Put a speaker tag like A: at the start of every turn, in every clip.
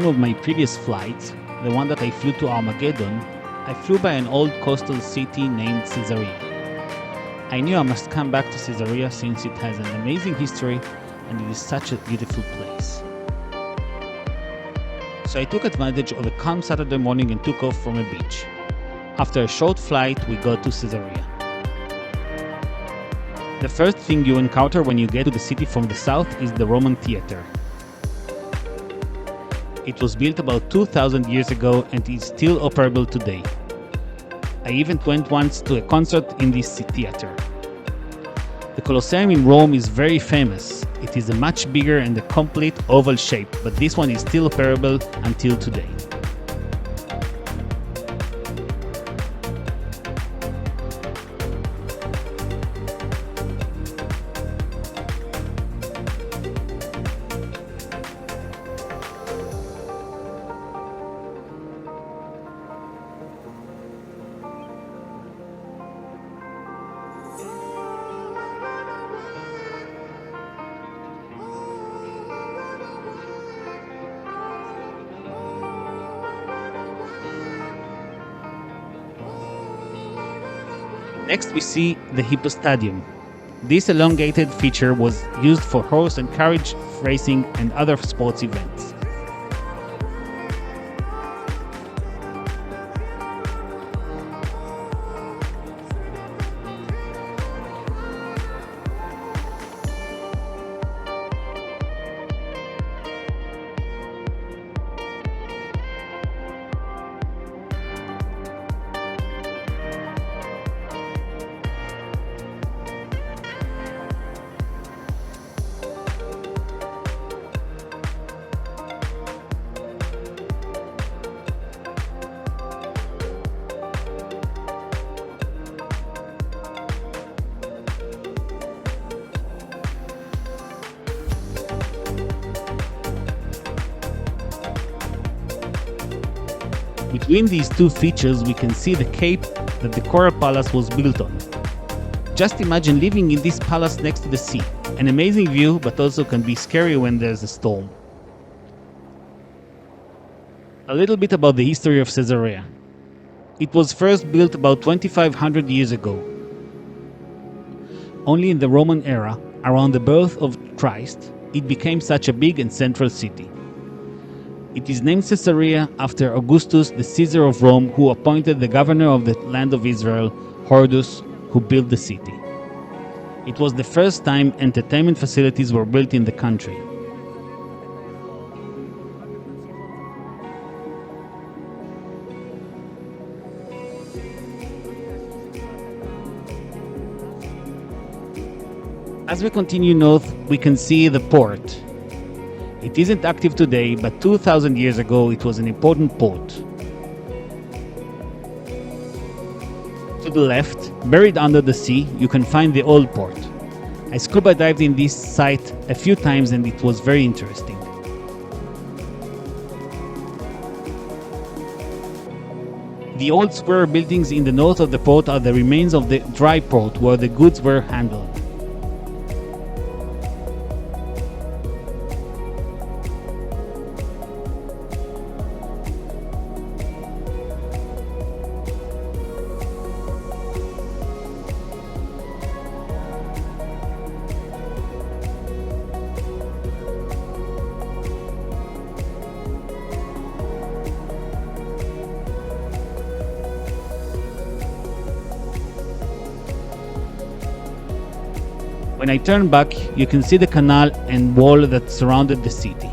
A: one of my previous flights, the one that I flew to Armageddon, I flew by an old coastal city named Caesarea. I knew I must come back to Caesarea since it has an amazing history and it is such a beautiful place. So I took advantage of a calm Saturday morning and took off from a beach. After a short flight, we got to Caesarea. The first thing you encounter when you get to the city from the south is the Roman theater. It was built about 2,000 years ago and is still operable today. I even went once to a concert in this theater. The Colosseum in Rome is very famous. It is a much bigger and a complete oval shape, but this one is still operable until today. Next we see the Hipostadium. This elongated feature was used for horse and carriage racing and other sports events. Between these two features we can see the cape that the Coral Palace was built on. Just imagine living in this palace next to the sea. An amazing view, but also can be scary when there's a storm. A little bit about the history of Caesarea. It was first built about 2,500 years ago. Only in the Roman era, around the birth of Christ, it became such a big and central city. It is named Caesarea after Augustus, the Caesar of Rome, who appointed the governor of the land of Israel, Horus, who built the city. It was the first time entertainment facilities were built in the country. As we continue north, we can see the port. It isn't active today, but 2,000 years ago it was an important port. To the left, buried under the sea, you can find the old port. I scuba dived in this site a few times and it was very interesting. The old square buildings in the north of the port are the remains of the dry port where the goods were handled. When I turn back, you can see the canal and wall that surrounded the city.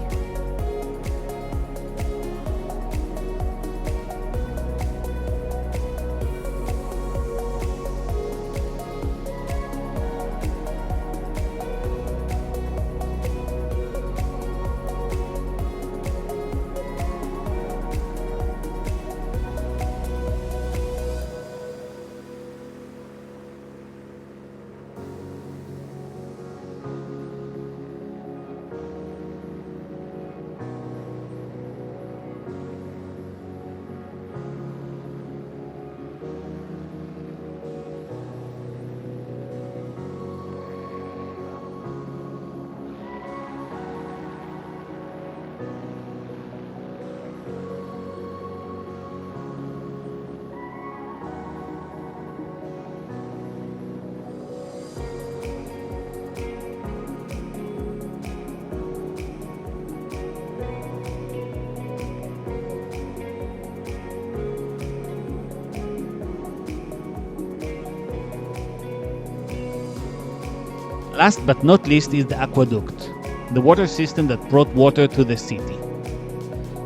A: Last but not least is the aqueduct, the water system that brought water to the city.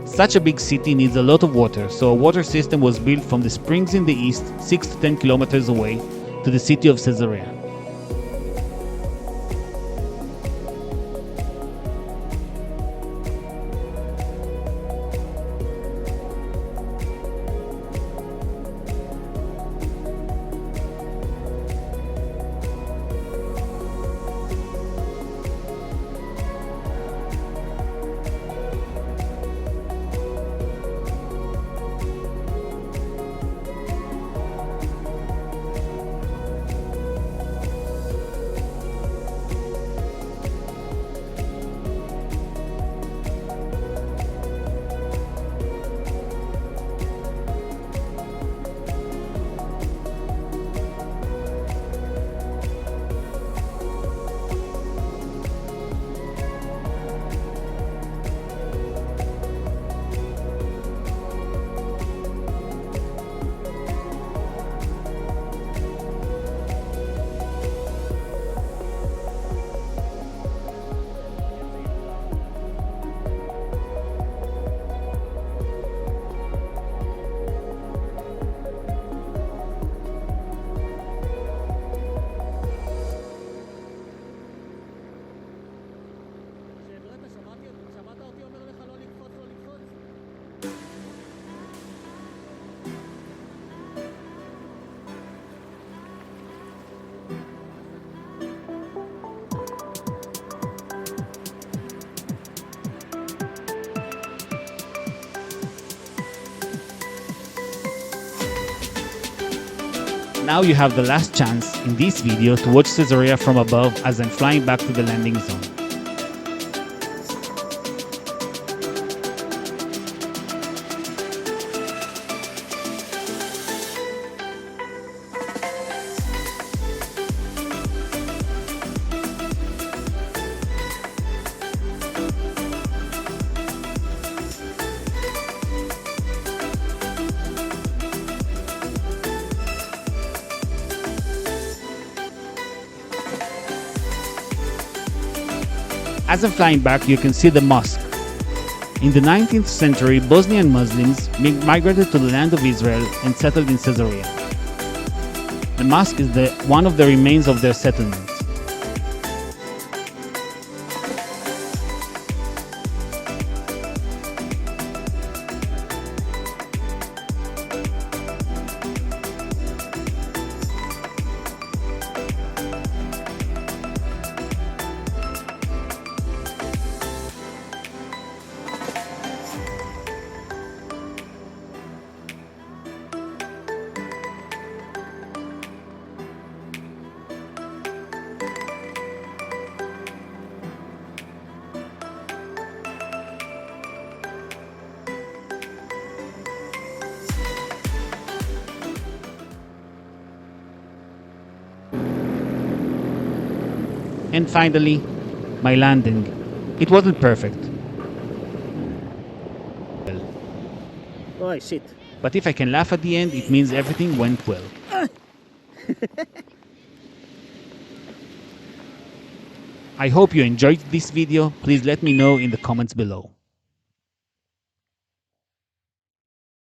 A: Such a big city needs a lot of water, so a water system was built from the springs in the east, 6 to 10 kilometers away, to the city of Caesarea. Now you have the last chance in this video to watch Caesarea from above as I'm flying back to the landing zone. As I'm flying back, you can see the mosque. In the 19th century, Bosnian Muslims migrated to the land of Israel and settled in Caesarea. The mosque is one of the remains of their settlement. And finally, my landing. It wasn't perfect.
B: Oh, shit.
A: But if I can laugh at the end, it means everything went well. I hope you enjoyed this video. Please let me know in the comments below.